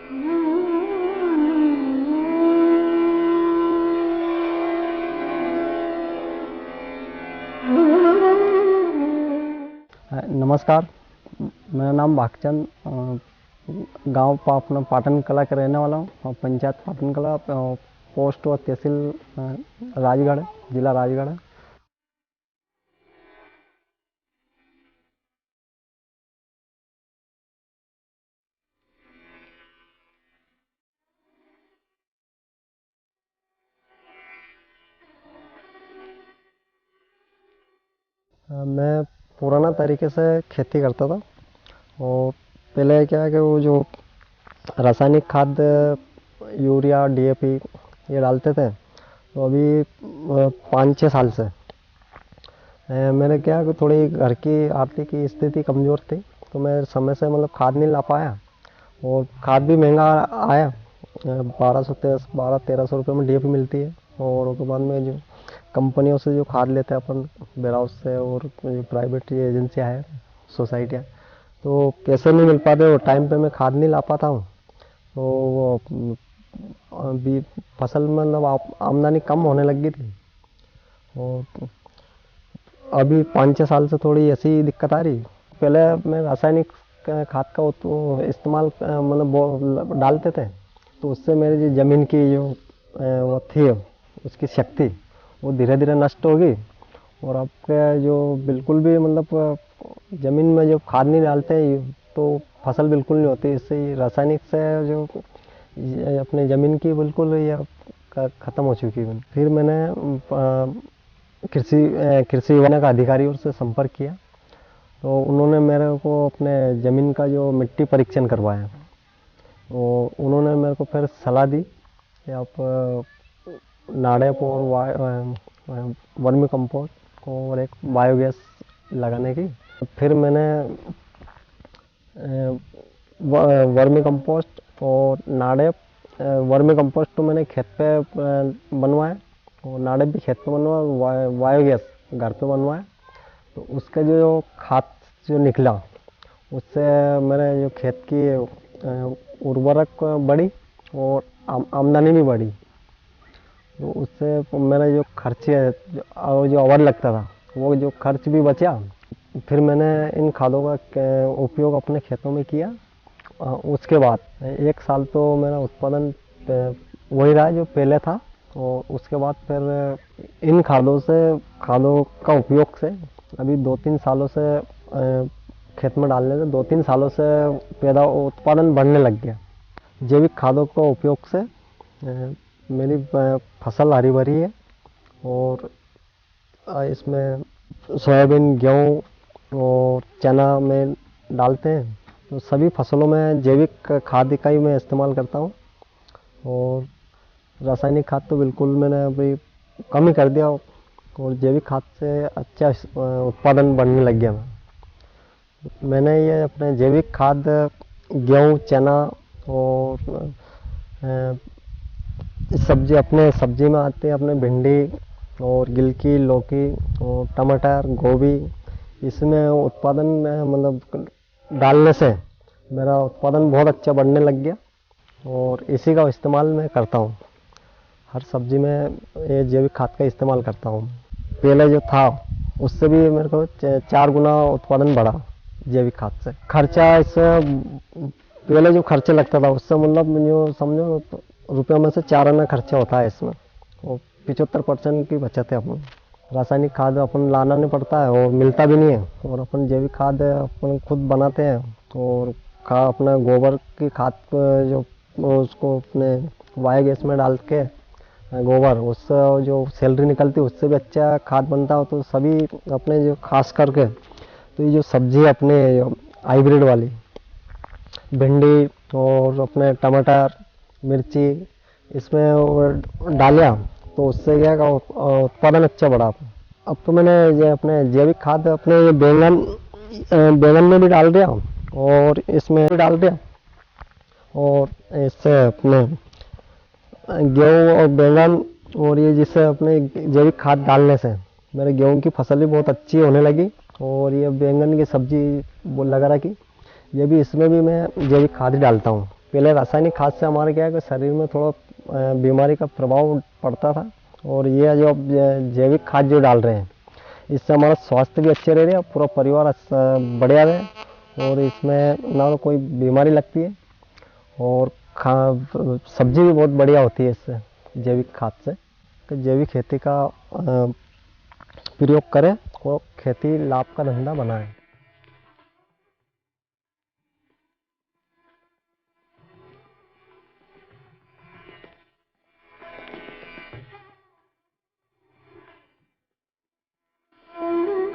नमस्कार, मेरा नाम भागचंद, गांव अपना पाटन कला का रहने वाला हूँ और पंचायत पाटन कला, पोस्ट और तहसील राजगढ़, जिला राजगढ़ है। मैं पुराना तरीके से खेती करता था और पहले क्या है कि वो जो रासायनिक खाद यूरिया डीएपी ये डालते थे, तो अभी 5-6 साल से मैंने क्या कि थोड़ी घर की आर्थिक स्थिति कमज़ोर थी, तो मैं समय से मतलब खाद नहीं ला पाया और खाद भी महंगा आया। 1200-1300 रुपये में डीएपी मिलती है और उसके बाद में जो कंपनियों से जो खाद लेते हैं अपन वेयर हाउस से और जो प्राइवेट एजेंसियाँ हैं, सोसाइटियाँ, तो पैसे नहीं मिल पाते और टाइम पे मैं खाद नहीं ला पाता हूँ। तो वो अभी फसल मतलब आमदनी कम होने लग गई थी और अभी 5-6 साल से थोड़ी ऐसी दिक्कत आ रही। पहले मैं रासायनिक खाद का तो इस्तेमाल मतलब डालते थे, तो उससे मेरी जो ज़मीन की जो वो थी उसकी शक्ति वो धीरे धीरे नष्ट होगी और आपके जो बिल्कुल भी मतलब ज़मीन में जो खाद नहीं डालते तो फसल बिल्कुल नहीं होती। इससे रासायनिक से जो अपने ज़मीन की बिल्कुल ये ख़त्म हो चुकी है। फिर मैंने कृषि विभाग का अधिकारियों से संपर्क किया, तो उन्होंने मेरे को अपने ज़मीन का जो मिट्टी परीक्षण करवाया, तो उन्होंने मेरे को फिर सलाह दी कि आप नाड़ेप और वर्मी कंपोस्ट और एक बायोगैस लगाने की। फिर मैंने वर्मी कंपोस्ट और नाड़ेप, वर्मी कंपोस्ट तो मैंने खेत पे बनवाया और नाड़ेप भी खेत पे बनवाया, बायोगैस घर पे बनवाया। तो उसका जो खाद जो निकला उससे मेरे जो खेत की उर्वरक बढ़ी और आमदनी भी बढ़ी। तो उससे मेरा जो खर्च है जो ओवर लगता था वो जो खर्च भी बचा। फिर मैंने इन खादों का उपयोग अपने खेतों में किया। उसके बाद 1 साल तो मेरा उत्पादन वही रहा जो पहले था और उसके बाद फिर इन खादों का उपयोग से अभी 2-3 सालों से खेत में डालने से 2-3 सालों से उत्पादन बढ़ने लग गया। जैविक खादों का उपयोग से मेरी फसल हरी भरी है और इसमें सोयाबीन, गेहूँ और चना में डालते हैं। तो सभी फसलों में जैविक खाद का ही मैं इस्तेमाल करता हूँ और रासायनिक खाद तो बिल्कुल मैंने अभी कम ही कर दिया और जैविक खाद से अच्छा उत्पादन बढ़ने लग गया। मैंने ये अपने जैविक खाद गेहूँ, चना और सब्जी में आते हैं अपने भिंडी और गिलकी, लौकी और टमाटर, गोभी। इसमें उत्पादन मतलब डालने से मेरा उत्पादन बहुत अच्छा बढ़ने लग गया और इसी का इस्तेमाल मैं करता हूँ। हर सब्जी में ये जैविक खाद का इस्तेमाल करता हूँ। पहले जो था उससे भी मेरे को 4 गुना उत्पादन बढ़ा जैविक खाद से। खर्चा इससे पहले जो खर्चा लगता था उससे मतलब जो समझो रुपये में से 4 आना खर्चा होता है इसमें और 75% की बचत है। अपन रासायनिक खाद अपन लाना नहीं पड़ता है और मिलता भी नहीं है और अपन जैविक खाद अपन खुद बनाते हैं और अपना गोबर की खाद जो उसको अपने बायोगैस में डाल के गोबर उससे जो सैलरी निकलती है उससे भी अच्छा खाद बनता हो। तो सभी अपने जो खास करके तो ये जो सब्जी अपने हाइब्रिड वाली भिंडी और अपने टमाटर, मिर्ची इसमें डालिया तो उससे क्या उत्पादन अच्छा बढ़ा। अब तो मैंने ये अपने जैविक खाद अपने ये बैंगन में भी डाल दिया और इसमें भी डाल दिया और इससे अपने गेहूँ और बैंगन और ये जिससे अपने जैविक खाद डालने से मेरे गेहूँ की फसल भी बहुत अच्छी होने लगी और ये बैंगन की सब्जी वो लगा रखी। ये भी इसमें भी मैं जैविक खाद ही डालता हूँ। पहले रासायनिक खाद से हमारे क्या है कि शरीर में थोड़ा बीमारी का प्रभाव पड़ता था, और ये जो अब जैविक खाद जो डाल रहे हैं, इससे हमारा स्वास्थ्य भी अच्छे रह रहे हैं, पूरा परिवार बढ़िया रहे, और इसमें ना तो कोई बीमारी लगती है, और सब्जी भी बहुत बढ़िया होती है इससे, जैविक खाद से। तो जैविक खेती का प्रयोग करें और खेती लाभ का धंधा बनाएं।